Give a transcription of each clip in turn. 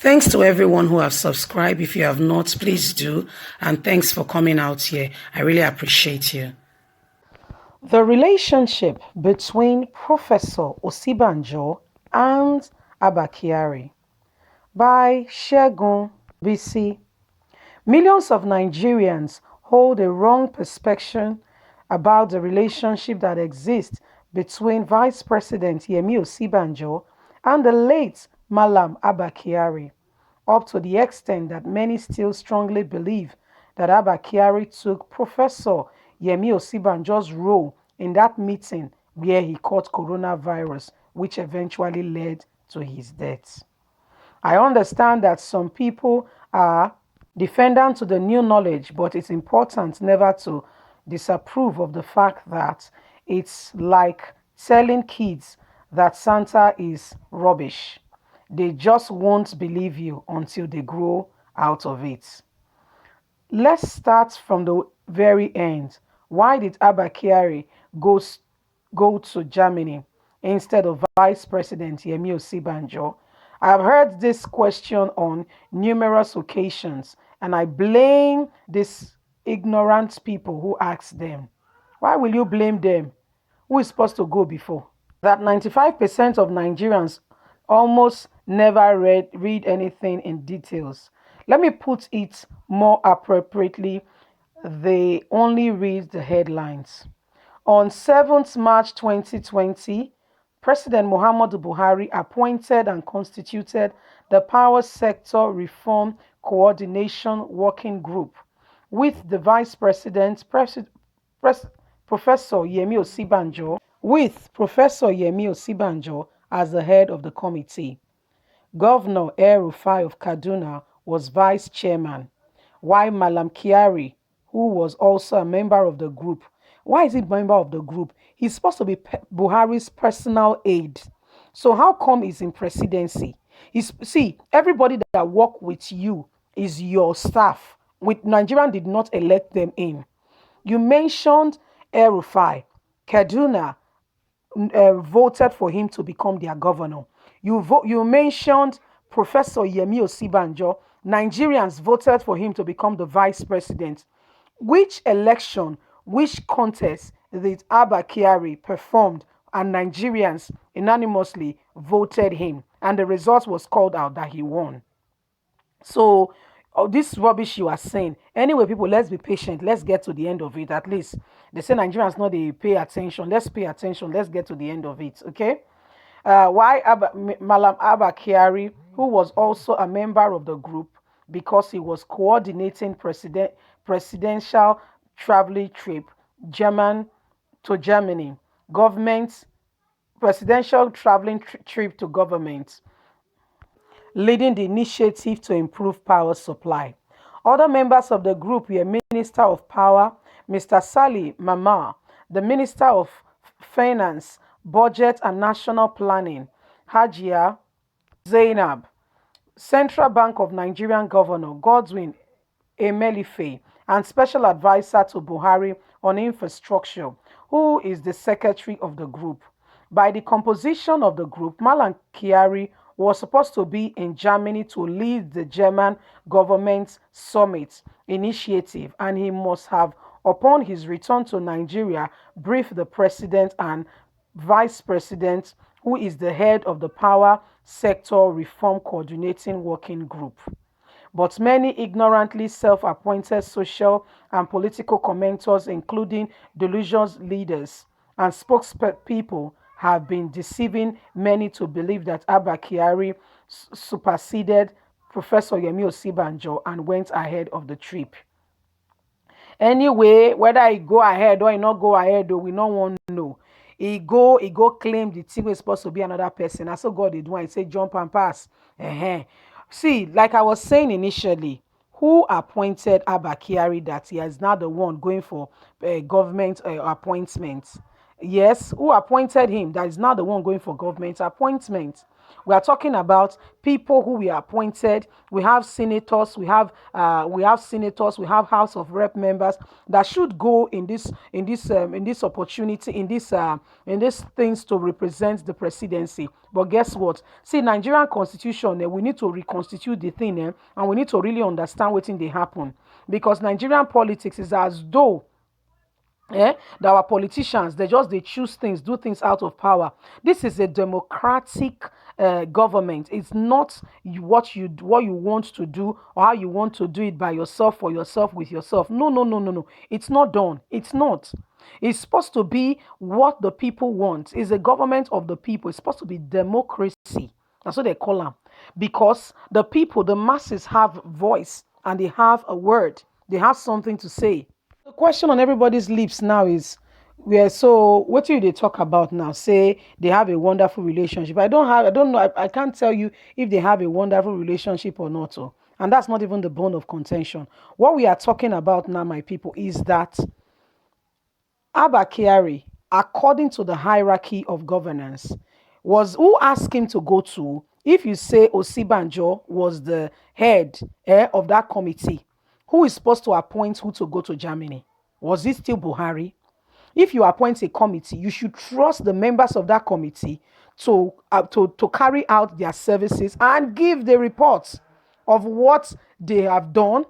Thanks to everyone who have subscribed. If you have not, please do. And thanks for coming out here. I really appreciate you. The relationship between Professor Osinbajo and Abba Kyari by Segun Bisi. Millions of Nigerians hold a wrong perception about the relationship that exists between Vice President Yemi Osinbajo and the late Malam Abba Kyari, up to the extent that many still strongly believe that Abba Kyari took Professor Yemi Osinbajo's role in that meeting where he caught coronavirus, which eventually led to his death. I understand that some people are defendants to the new knowledge, but it's important never to disapprove of the fact that it's like telling kids that Santa is rubbish. They just won't believe you until they grow out of it. Let's start from the very end. Why did Abba Kyari go to Germany instead of Vice President Yemi Osinbajo? I've heard this question on numerous occasions, and I blame these ignorant people who ask them. Why will you blame them? Who is supposed to go before? That 95% of Nigerians almost never read anything in details. Let me put it more appropriately. They only read the headlines. On 7th March 2020, President Muhammadu Buhari appointed and constituted the Power Sector Reform Coordination Working Group with the Vice President, Professor Yemi Osinbajo as the head of the committee. Governor El-Rufai of Kaduna was vice chairman, while Malam Kyari, who was also a member of the group. Why is he a member of the group? He's supposed to be Buhari's personal aide. So how come he's in presidency? See, everybody that work with you is your staff. With Nigerian did not elect them in. You mentioned El-Rufai. Kaduna voted for him to become their governor. You mentioned Professor Yemi Osinbajo. Nigerians voted for him to become the vice president. Which election, which contest did Abba Kyari performed and Nigerians unanimously voted him? And the result was called out that he won. So, this rubbish you are saying. Anyway, people, let's be patient. Let's get to the end of it. At least they say Nigerians know they pay attention. Let's pay attention. Let's get to the end of it. Okay. Why Malam Abba Kyari, who was also a member of the group, because he was coordinating presidential traveling trip to Germany, government presidential traveling trip to government, leading the initiative to improve power supply. Other members of the group were Minister of Power, Mr. Sali Mama, the Minister of Finance, Budget and National Planning, Hajia Zainab, Central Bank of Nigerian Governor Godwin Emelife, and Special Advisor to Buhari on Infrastructure, who is the secretary of the group. By the composition of the group, Malam Kyari was supposed to be in Germany to lead the German government's summit initiative, and he must have, upon his return to Nigeria, briefed the president and vice president, who is the head of the Power Sector Reform Coordinating Working Group. But many ignorantly self-appointed social and political commenters, including delusional leaders and spokespeople, have been deceiving many to believe that Abba Kyari superseded Professor Yemi Osinbajo and went ahead of the trip. Anyway, whether he go ahead or he not go ahead, we don't want to know. He go claim the thing is supposed to be another person. That's what God did when he said jump and pass. See, like I was saying initially, who appointed Abba Kyari that he is now the one going for government appointments? Yes, who appointed him that is now the one going for government appointments? We are talking about people who we appointed. We have senators, we have House of Rep members that should go in this opportunity, in these things to represent the presidency. But guess what? See, Nigerian constitution, we need to reconstitute the thing, and we need to really understand what they happen, because Nigerian politics is as though that our politicians, they choose things, do things out of power. This is a democratic government. It's not what you want to do, or how you want to do it by yourself, for yourself, with yourself. No, no, no, no, no. It's not done. It's not. It's supposed to be what the people want. It's a government of the people. It's supposed to be democracy. That's what they call them. Because the people, the masses, have voice, and they have a word. They have something to say. The question on everybody's lips now is, where, so what do they talk about now? Say they have a wonderful relationship. I don't know. I can't tell you if they have a wonderful relationship or not. Oh. And that's not even the bone of contention. What we are talking about now, my people, is that Abba Kyari, according to the hierarchy of governance, was who asked him to go to. If you say Osinbajo was the head of that committee, who is supposed to appoint who to go to Germany? Was it still Buhari? If you appoint a committee, you should trust the members of that committee to carry out their services and give the reports of what they have done,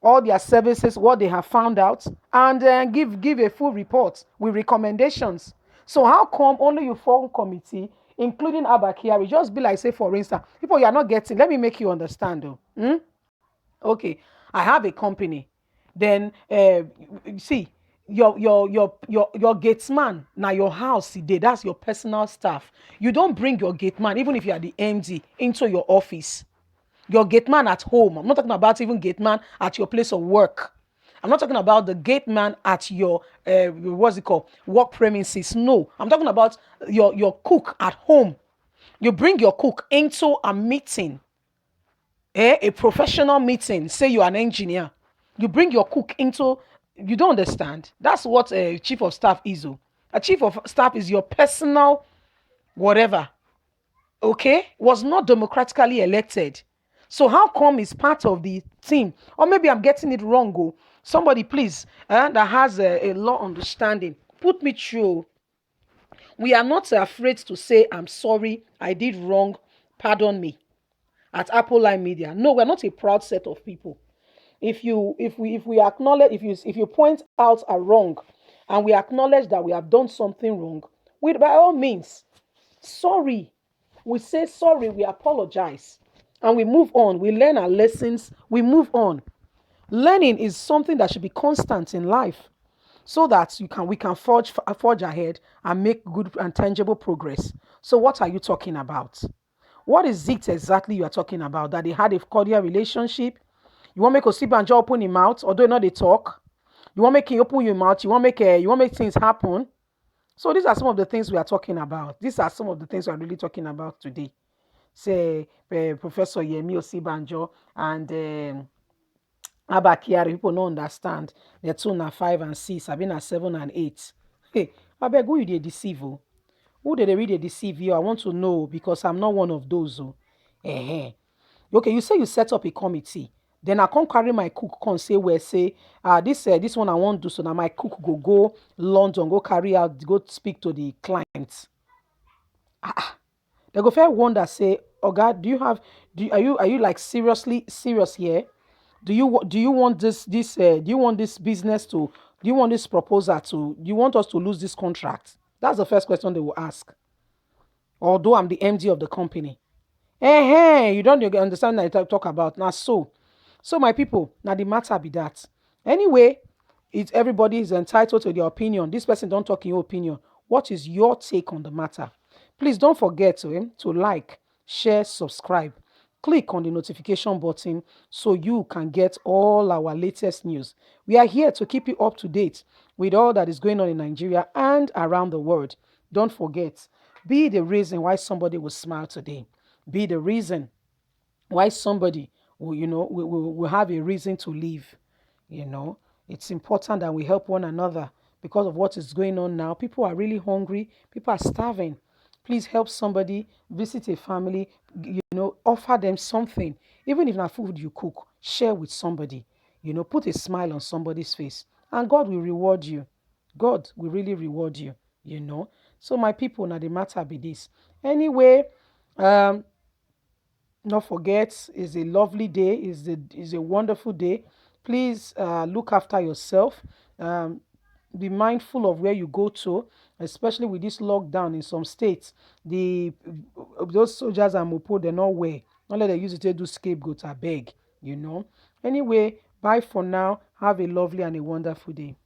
all their services, what they have found out, and give a full report with recommendations. So how come only you form committee, including Abba Kyari, just be like, say, for instance, people you are not getting, let me make you understand though. Okay, I have a company. Then see, your gate man, now your house today, that's your personal staff. You don't bring your gate man, even if you are the MD, into your office. Your gate man at home. I'm not talking about even gate man at your place of work. I'm not talking about the gate man at your what's it called, work premises. No, I'm talking about your cook at home. You bring your cook into a meeting, a professional meeting. Say you're an engineer, you bring your cook into. You don't understand. That's what a chief of staff is. Oh. A chief of staff is your personal whatever. Okay, was not democratically elected. So how come he's part of the team? Or maybe I'm getting it wrong. Oh. Somebody, please, that has a law understanding, put me through. We are not afraid to say, I'm sorry, I did wrong, pardon me, at Apple Line Media. No, we're not a proud set of people. If we acknowledge, if you point out a wrong, and we acknowledge that we have done something wrong, we, by all means, sorry, we say sorry, we apologize, and we move on. We learn our lessons, we move on. Learning is something that should be constant in life, so that we can forge ahead and make good and tangible progress. So what are you talking about? What is it exactly you are talking about? That they had a cordial relationship? You want make Osinbajo open his mouth, although not they talk? You want make him open your mouth? You want make things happen? So these are some of the things we are talking about. These are some of the things we are really talking about today. Say Professor Yemi Osinbajo and Abba Kyari, people don't understand. They're two na 5 and 6. I've been at 7 and 8. Hey, I beg, who you they deceive? Oh? Who did they really deceive you? I want to know, because I'm not one of those. Oh. Okay, you say you set up a committee. Then I can't carry my cook, can say, where say, this one I won't do. So now my cook go London, go carry out, go speak to the clients. They go fair wonder, say, oh God, are you like seriously serious here? Do you want do you want this business to, do you want this proposal to, do you want us to lose this contract? That's the first question they will ask. Although I'm the MD of the company. Hey, you don't understand that I talk about now. So my people, now the matter be that. Anyway, everybody is entitled to their opinion. This person don't talk in your opinion. What is your take on the matter? Please don't forget to like, share, subscribe. Click on the notification button so you can get all our latest news. We are here to keep you up to date with all that is going on in Nigeria and around the world. Don't forget, be the reason why somebody will smile today. Be the reason why somebody will, will have a reason to live. It's important that we help one another because of what is going on now. People are really hungry. People are starving. Please help somebody, visit a family, offer them something. Even if not food you cook, share with somebody. Put a smile on somebody's face, and God will reward you. God will really reward you, you know. So my people, now the matter be this. Anyway, um, not forget, it's a lovely day, is a wonderful day. Please look after yourself. Um, be mindful of where you go to, especially with this lockdown in some states. The those soldiers and mopo, they're not way. Not let them use it to do scapegoat, I beg. Anyway, bye for now. Have a lovely and a wonderful day.